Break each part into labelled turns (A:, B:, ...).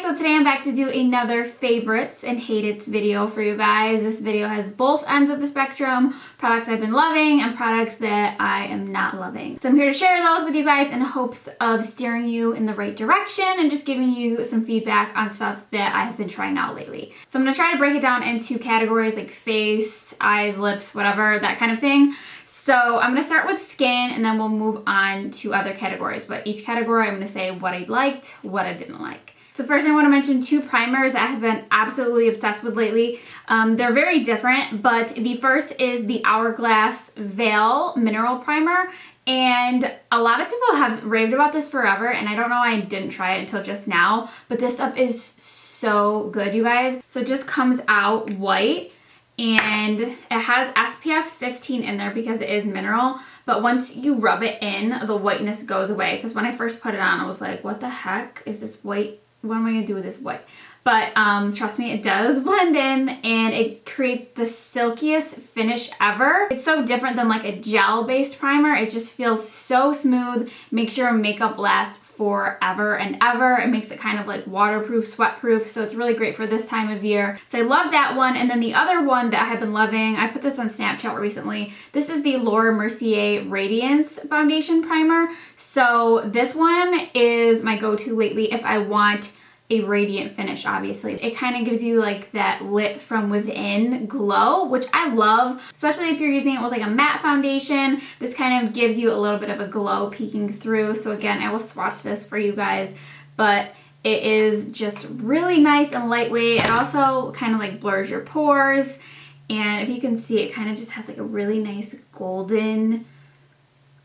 A: so today I'm back to do another favorites and hate-its video for you guys. This video has both ends of the spectrum, products I've been loving and products that I am not loving. So I'm here to share those with you guys in hopes of steering you in the right direction and just giving you some feedback on stuff that I have been trying out lately. So I'm going to try to break it down into categories like face, eyes, lips, whatever, that kind of thing. So I'm going to start with skin and then we'll move on to other categories. But each category I'm going to say what I liked, what I didn't like. So first I want to mention two primers that I have been absolutely obsessed with lately. They're very different, but the first is the Hourglass Veil Mineral Primer. And a lot of people have raved about this forever, and I don't know why I didn't try it until just now, but this stuff is so good, you guys. So it just comes out white, and it has SPF 15 in there because it is mineral, but once you rub it in, the whiteness goes away. Because when I first put it on, I was like, what the heck is this white? What am I gonna do with this white? But trust me, it does blend in and it creates the silkiest finish ever. It's so different than like a gel-based primer. It just feels so smooth, makes your makeup last forever and ever. It makes it kind of like waterproof, sweat-proof, so it's really great for this time of year. So I love that one. And then the other one that I have been loving, I put this on Snapchat recently. This is the Laura Mercier Radiance Foundation Primer. So this one is my go-to lately if I want a radiant finish, obviously. It kind of gives you like that lit from within glow, which I love, especially if you're using it with like a matte foundation. This kind of gives you a little bit of a glow peeking through. So again, I will swatch this for you guys, but it is just really nice and lightweight. It also kind of like blurs your pores. And if you can see, it kind of just has like a really nice golden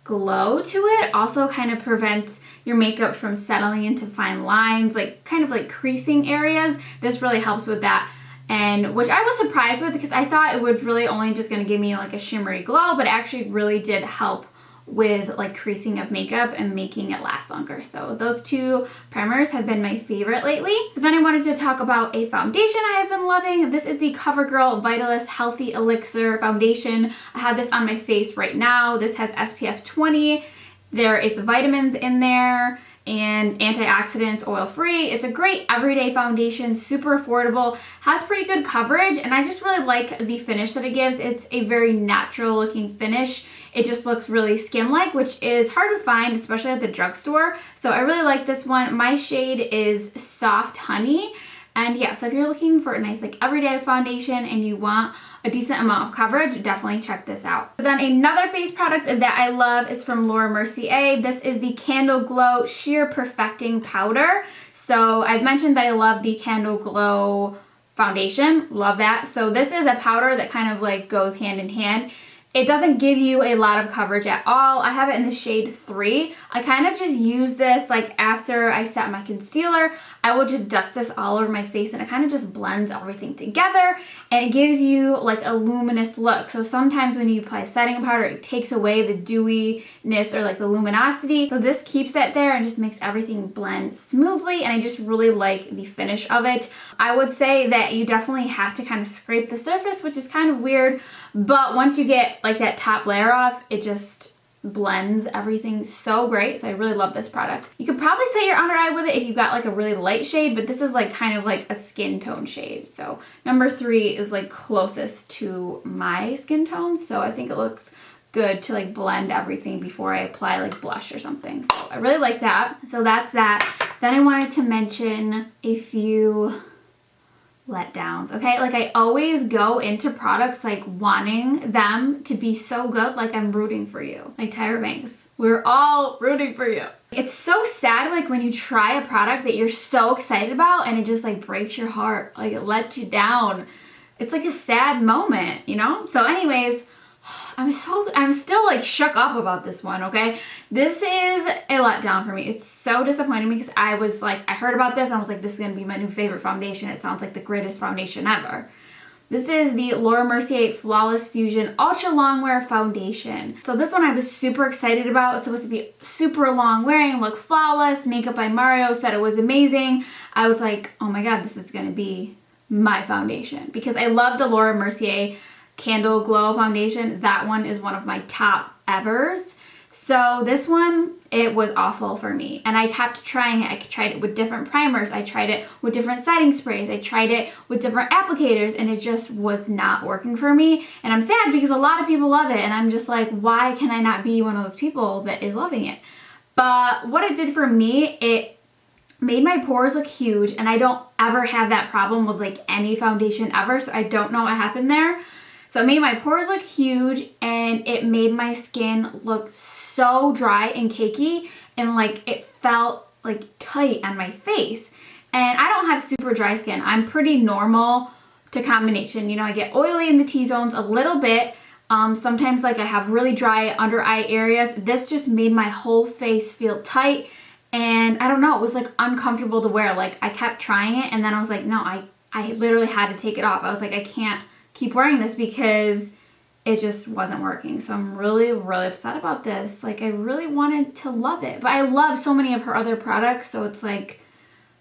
A: glow to it. Also kind of prevents your makeup from settling into fine lines, like kind of like creasing areas. This really helps with that, and which I was surprised with because I thought it was really only just going to give me like a shimmery glow, but it actually really did help with like creasing of makeup and making it last longer. So those two primers have been my favorite lately. So then I wanted to talk about a foundation I have been loving. This is the CoverGirl VITALIST Healthy Elixir Foundation. I have this on my face right now. This has SPF 20. There is vitamins in there and antioxidants, oil-free. It's a great everyday foundation, super affordable, has pretty good coverage, and I just really like the finish that it gives. It's a very natural looking finish. It just looks really skin-like, which is hard to find, especially at the drugstore. So I really like this one. My shade is Soft Honey. And yeah, so if you're looking for a nice like everyday foundation and you want a decent amount of coverage, definitely check this out. So then another face product that I love is from Laura Mercier. This is the CANDLEGLOW Sheer Perfecting Powder. So I've mentioned that I love the CANDLEGLOW foundation, love that. So this is a powder that kind of like goes hand in hand. It doesn't give you a lot of coverage at all. I have it in the shade 3. I kind of just use this like after I set my concealer. I will just dust this all over my face and it kind of just blends everything together and it gives you like a luminous look. So sometimes when you apply setting powder, it takes away the dewiness or like the luminosity. So this keeps it there and just makes everything blend smoothly, and I just really like the finish of it. I would say that you definitely have to kind of scrape the surface, which is kind of weird, but once you get like that top layer off, it just blends everything so great. So I really love this product. You could probably set your under eye with it if you've got like a really light shade, but this is like kind of like a skin tone shade. So number 3 is like closest to my skin tone, so I think it looks good to like blend everything before I apply like blush or something. So I really like that. So that's that. Then I wanted to mention a few letdowns. Okay, like I always go into products like wanting them to be so good, like I'm rooting for you, like Tyra Banks, we're all rooting for you. It's so sad like when you try a product that you're so excited about and it just like breaks your heart, like it lets you down. It's like a sad moment, you know? So anyways, I'm still like shook up about this one, okay? This is a letdown for me. It's so disappointing because I was like, I heard about this and I was like, this is gonna be my new favorite foundation. It sounds like the greatest foundation ever. This is the Laura Mercier Flawless Fusion Ultra Long Wear Foundation. So this one I was super excited about. It's supposed to be super long wearing, look flawless. Makeup by Mario said it was amazing. I was like, oh my God, this is gonna be my foundation because I love the Laura Mercier CandleGlow foundation. That one is one of my top evers. So this one, it was awful for me. And I kept trying it. I tried it with different primers. I tried it with different setting sprays. I tried it with different applicators, and it just was not working for me. And I'm sad because a lot of people love it. And I'm just like, why can I not be one of those people that is loving it? But what it did for me, it made my pores look huge. And I don't ever have that problem with like any foundation ever. So I don't know what happened there. So it made my pores look huge, and it made my skin look so dry and cakey, and like it felt like tight on my face. And I don't have super dry skin. I'm pretty normal to combination. You know, I get oily in the T-zones a little bit. Sometimes like I have really dry under eye areas. This just made my whole face feel tight, and I don't know, it was like uncomfortable to wear. Like I kept trying it, and then I was like, no, I literally had to take it off. I was like, I can't keep wearing this because it just wasn't working. So I'm really, really upset about this. Like I really wanted to love it, but I love so many of her other products. So it's like,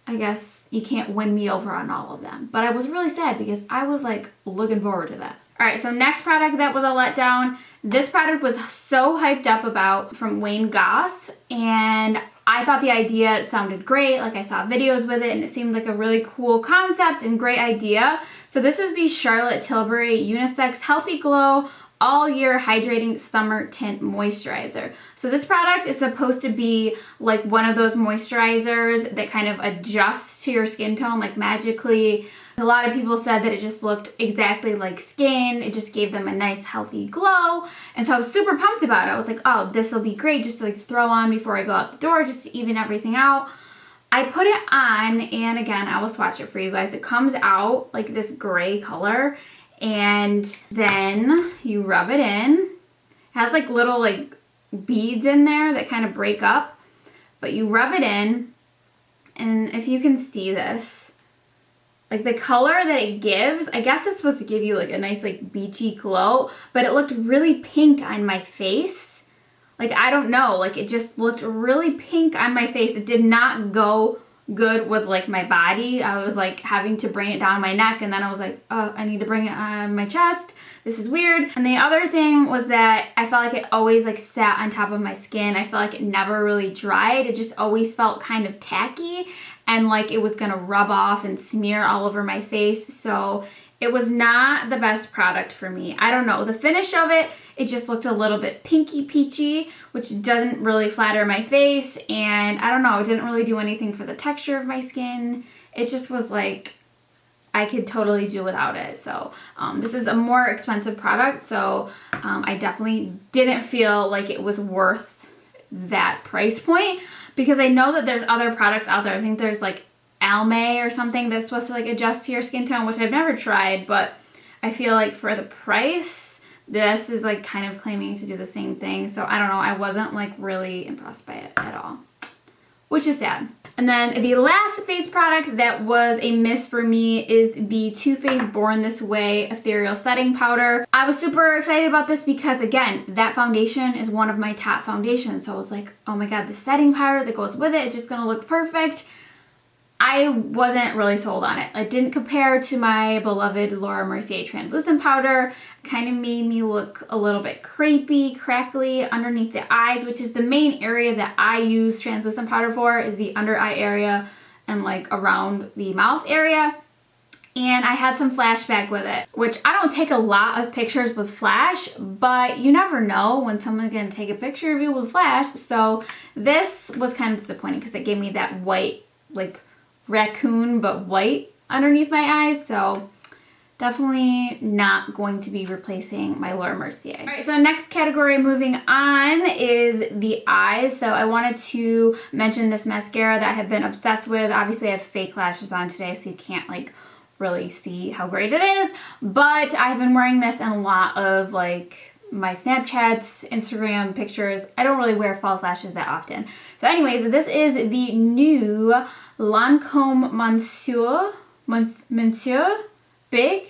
A: I guess you can't win me over on all of them. But I was really sad because I was like looking forward to that. All right, so next product that was a letdown. This product was so hyped up about from Wayne Goss, and I thought the idea sounded great. Like I saw videos with it, and it seemed like a really cool concept and great idea. So this is the Charlotte Tilbury Unisex Healthy Glow All Year Hydrating Summer Tint Moisturizer. So this product is supposed to be like one of those moisturizers that kind of adjusts to your skin tone like magically. A lot of people said that it just looked exactly like skin. It just gave them a nice healthy glow. And so I was super pumped about it. I was like, oh, this will be great just to like throw on before I go out the door, just to even everything out. I put it on, and again, I will swatch it for you guys. It comes out like this gray color, and then you rub it in. It has like little like beads in there that kind of break up, but you rub it in, and if you can see this, like the color that it gives, I guess it's supposed to give you like a nice like beachy glow, but it looked really pink on my face. Like, I don't know, like it just looked really pink on my face. It did not go good with like my body. I was like having to bring it down my neck, and then I was like, oh, I need to bring it on my chest. This is weird. And the other thing was that I felt like it always like sat on top of my skin. I felt like it never really dried. It just always felt kind of tacky, and like it was gonna rub off and smear all over my face. So it was not the best product for me. I don't know, the finish of it, it just looked a little bit pinky peachy, which doesn't really flatter my face. And I don't know, it didn't really do anything for the texture of my skin. It just was like, I could totally do without it. So this is a more expensive product, so I definitely didn't feel like it was worth that price point, because I know that there's other products out there. I think there's like Almay or something that's supposed to like adjust to your skin tone, which I've never tried, but I feel like for the price, this is like kind of claiming to do the same thing. So I don't know, I wasn't like really impressed by it at all, which is sad. And then the last face product that was a miss for me is the Too Faced Born This Way Ethereal Setting Powder. I was super excited about this because, again, that foundation is one of my top foundations. So I was like, oh my god, the setting powder that goes with it, it's just gonna look perfect. I wasn't really sold on it. It didn't compare to my beloved Laura Mercier translucent powder. It kind of made me look a little bit crepey, crackly underneath the eyes, which is the main area that I use translucent powder for, is the under eye area and like around the mouth area. And I had some flashback with it, which I don't take a lot of pictures with flash, but you never know when someone's gonna take a picture of you with flash. So this was kind of disappointing because it gave me that white, like raccoon but white underneath my eyes. So definitely not going to be replacing my Laura Mercier. All right, so next category moving on is the eyes. So I wanted to mention this mascara that I have been obsessed with. Obviously I have fake lashes on today, so you can't like really see how great it is, but I've been wearing this in a lot of like my Snapchats, Instagram pictures. I don't really wear false lashes that often. So anyways, this is the new LANCOME MONSIUER Big.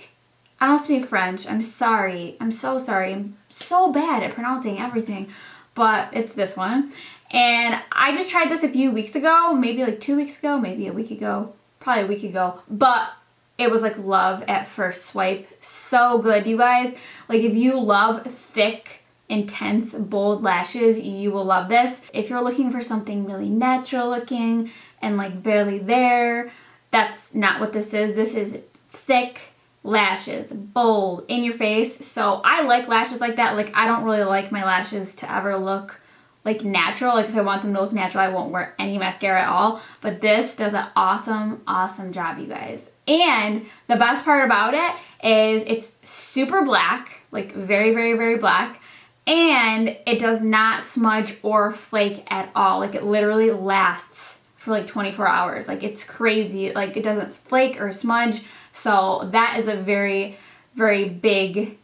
A: I don't speak French. I'm sorry. I'm so sorry. I'm so bad at pronouncing everything, but it's this one. And I just tried this a few weeks ago, maybe like 2 weeks ago, maybe a week ago, probably a week ago, but it was like love at first swipe. So good, you guys. Like if you love thick intense, bold lashes, you will love this. If you're looking for something really natural looking and like barely there, that's not what this is. This is thick lashes, bold, in your face. So I like lashes like that. Like I don't really like my lashes to ever look like natural. Like if I want them to look natural, I won't wear any mascara at all. But this does an awesome, awesome job, you guys. And the best part about it is it's super black, like very, very, very black. And it does not smudge or flake at all. Like it literally lasts for like 24 hours. Like it's crazy. Like it doesn't flake or smudge. So that is a very, very big,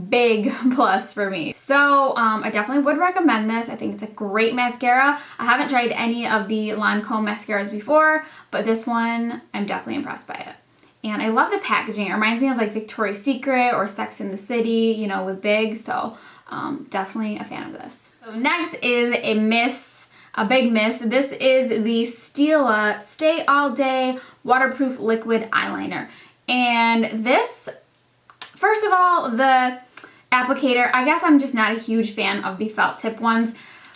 A: big plus for me. So I definitely would recommend this. I think it's a great mascara. I haven't tried any of the LANCOME mascaras before, but this one, I'm definitely impressed by it. And I love the packaging. It reminds me of like Victoria's Secret or Sex and the City, you know, with big. So definitely a fan of this. So next is a big miss. This is the STILA Stay All Day Waterproof Liquid Eyeliner. And this, first of all, the applicator, I guess I'm just not a huge fan of the felt tip ones.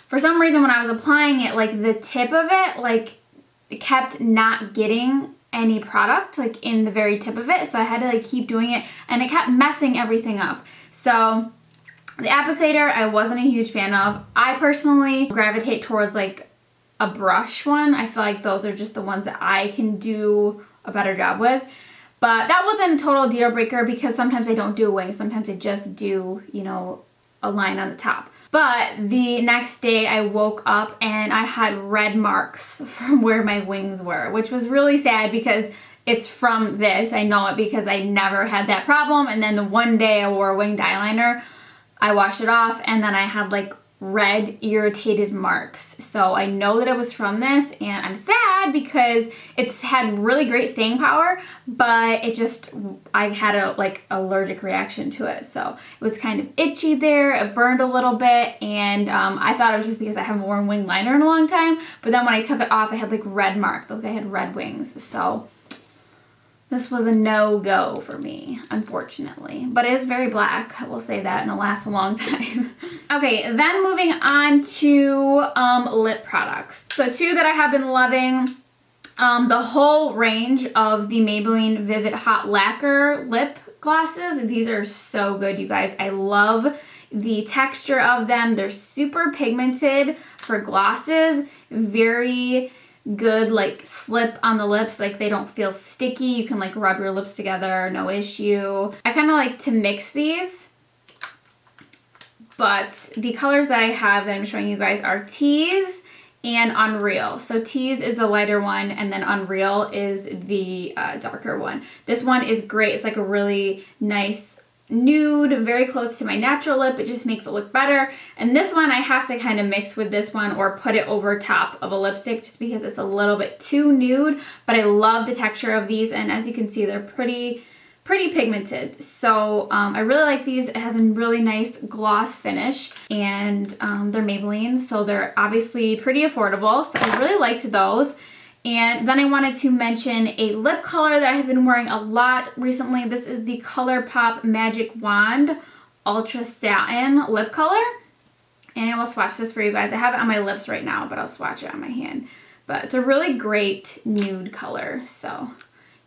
A: For some reason when I was applying it, like the tip of it, like it kept not getting any product like in the very tip of it, so I had to like keep doing it and it kept messing everything up. So the applicator I wasn't a huge fan of. I personally gravitate towards like a brush one. I feel like those are just the ones that I can do a better job with. But that wasn't a total deal breaker because sometimes I don't do a wing, sometimes I just do, you know, a line on the top. But the next day I woke up and I had red marks from where my wings were, which was really sad because it's from this. I know it because I never had that problem. And then the one day I wore a winged eyeliner, I washed it off and then I had like red irritated marks. So I know that it was from this and I'm sad because it's had really great staying power, but it just, I had a like allergic reaction to it. So it was kind of itchy there, it burned a little bit, and I thought it was just because I haven't worn winged liner in a long time, but then when I took it off I had like red marks, like I had red wings. So this was a no-go for me, unfortunately. But it is very black, I will say that, and it'll last a long time. Okay, then moving on to lip products. So two that I have been loving, the whole range of the Maybelline Vivid Hot Lacquer lip glosses. These are so good, you guys. I love the texture of them. They're super pigmented for glosses, very good like slip on the lips, like they don't feel sticky. You can like rub your lips together, no issue. I kind of like to mix these, but the colors that I have that I'm showing you guys are Tease and Unreal. So Tease is the lighter one and then Unreal is the darker one. This one is great. It's like a really nice nude, very close to my natural lip. It just makes it look better. And this one I have to kind of mix with this one or put it over top of a lipstick just because it's a little bit too nude, but I love the texture of these, and as you can see they're pretty pigmented. So I really like these. It has a really nice gloss finish, and they're Maybelline, so they're obviously pretty affordable, so I really liked those. And then I wanted to mention a lip color that I have been wearing a lot recently. This is the ColourPop Magic Wand Ultra Satin Lip Color. And I will swatch this for you guys. I have it on my lips right now, but I'll swatch it on my hand. But it's a really great nude color. So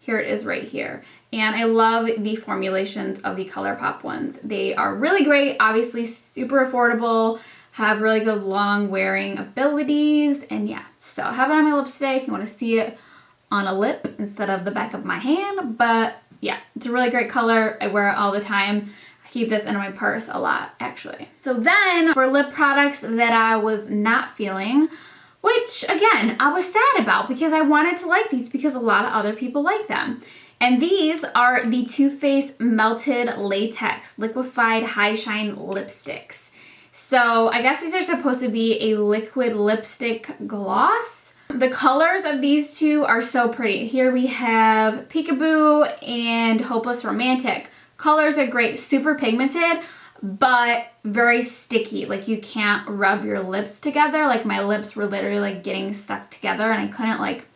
A: here it is right here. And I love the formulations of the ColourPop ones. They are really great, obviously super affordable, have really good long wearing abilities, and yeah. So I have it on my lips today if you want to see it on a lip instead of the back of my hand. But yeah, it's a really great color. I wear it all the time. I keep this in my purse a lot, actually. So then for lip products that I was not feeling, which again, I was sad about because I wanted to like these because a lot of other people like them. And these are the Too Faced Melted Latex Liquefied High Shine Lipsticks. So I guess these are supposed to be a liquid lipstick gloss. The colors of these two are so pretty. Here we have Peekaboo and Hopeless Romantic. Colors are great, super pigmented, but very sticky. Like you can't rub your lips together. Like my lips were literally like getting stuck together and I couldn't like,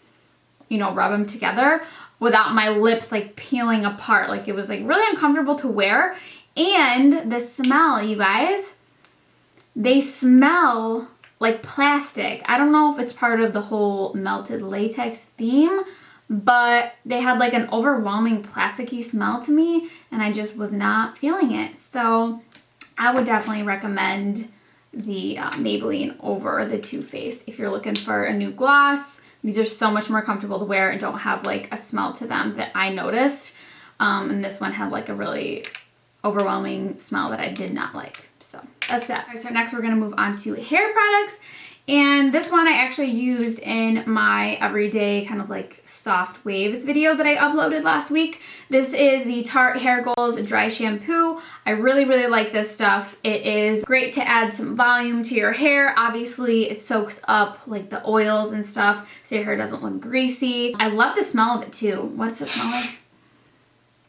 A: you know, rub them together without my lips like peeling apart. Like it was like really uncomfortable to wear. And the smell, you guys, they smell like plastic. I don't know if it's part of the whole melted latex theme, but they had like an overwhelming plasticky smell to me, and I just was not feeling it. So I would definitely recommend the Maybelline over the Too Faced if you're looking for a new gloss. These are so much more comfortable to wear and don't have like a smell to them that I noticed. And this one had like a really overwhelming smell that I did not like. So that's that. All right, so next we're gonna move on to hair products. And this one I actually used in my everyday kind of like soft waves video that I uploaded last week. This is the Tarte Hair Goals Dry Shampoo. I really, really like this stuff. It is great to add some volume to your hair. Obviously, it soaks up like the oils and stuff so your hair doesn't look greasy. I love the smell of it too. What does it smell like?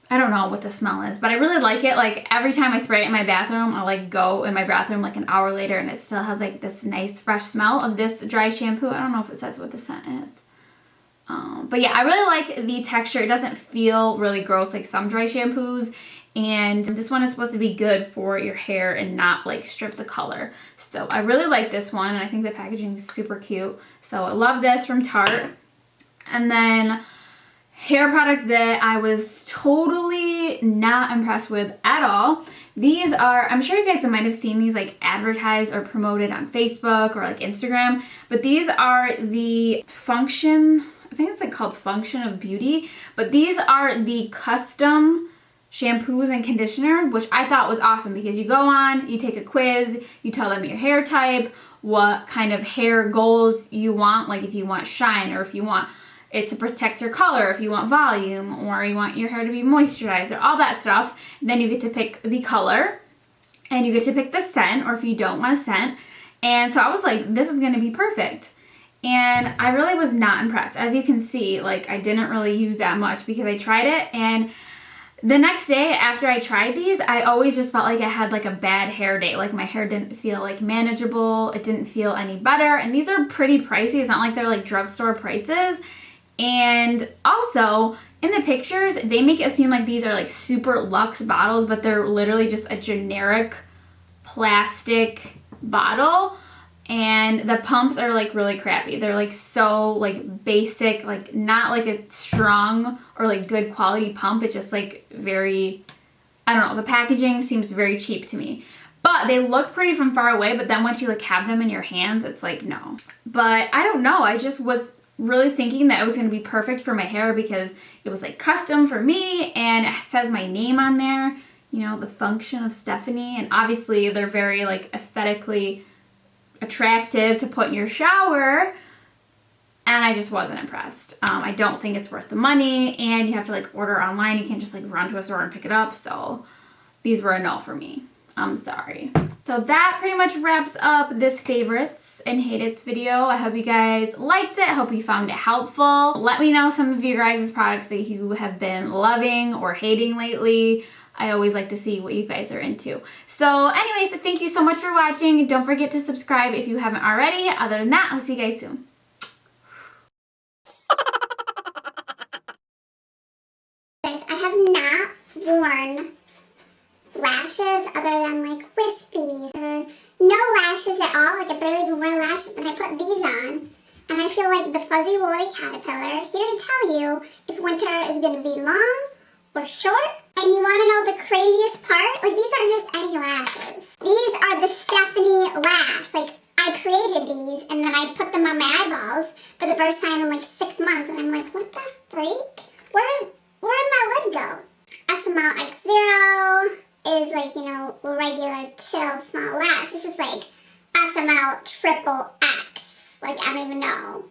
A: I don't know what the smell is, but I really like it. Like every time I spray it in my bathroom, I'll like go in my bathroom like an hour later and it still has like this nice fresh smell of this dry shampoo. I don't know if it says what the scent is. But yeah, I really like the texture. It doesn't feel really gross like some dry shampoos. And this one is supposed to be good for your hair and not like strip the color. So I really like this one, and I think the packaging is super cute. So I love this from Tarte. And then hair product that I was totally not impressed with at all. These are, I'm sure you guys might have seen these like advertised or promoted on Facebook or like Instagram, but these are the Function, I think it's like called Function of Beauty, but these are the custom shampoos and conditioner, which I thought was awesome because you go on, you take a quiz, you tell them your hair type, what kind of hair goals you want, like if you want shine or if you want it to protect your color, if you want volume, or you want your hair to be moisturized, or all that stuff. Then you get to pick the color, and you get to pick the scent, or if you don't want a scent. And so I was like, this is gonna be perfect. And I really was not impressed. As you can see, like I didn't really use that much because I tried it, and the next day after I tried these, I always just felt like I had like a bad hair day. Like my hair didn't feel like manageable, it didn't feel any better. And these are pretty pricey. It's not like they're like drugstore prices. And also, in the pictures, they make it seem like these are like super luxe bottles, but they're literally just a generic plastic bottle. And the pumps are like really crappy. They're like so like basic, like not like a strong or like good quality pump. It's just like very, I don't know, the packaging seems very cheap to me. But they look pretty from far away, but then once you like have them in your hands, it's like no. But I don't know, I just was really thinking that it was going to be perfect for my hair because it was like custom for me and it says my name on there, you know, the Function of Stephanie, and obviously they're very like aesthetically attractive to put in your shower, and I just wasn't impressed. I don't think it's worth the money, and you have to like order online. You can't just like run to a store and pick it up, so these were a no for me. I'm sorry. So that pretty much wraps up this favorites and hate it's video. I hope you guys liked it. I hope you found it helpful. Let me know some of your guys' products that you have been loving or hating lately. I always like to see what you guys are into. So anyways, thank you so much for watching. Don't forget to subscribe if you haven't already. Other than that, I'll see you guys soon.
B: I have not worn lashes other than like wispies or no lashes at all. Like I barely even wear lashes, and I put these on and I feel like the fuzzy woolly caterpillar, here to tell you if winter is going to be long or short. And you want to know the craziest part? Like these aren't just any lashes. These are the Stephanie lash. Like I created these and then I put them on my eyeballs for the first time in like 6 months, and I'm like, what the freak? Where'd my lid go? SML X0 is like, you know, regular chill small lash. This is like SML XXX. Like I don't even know.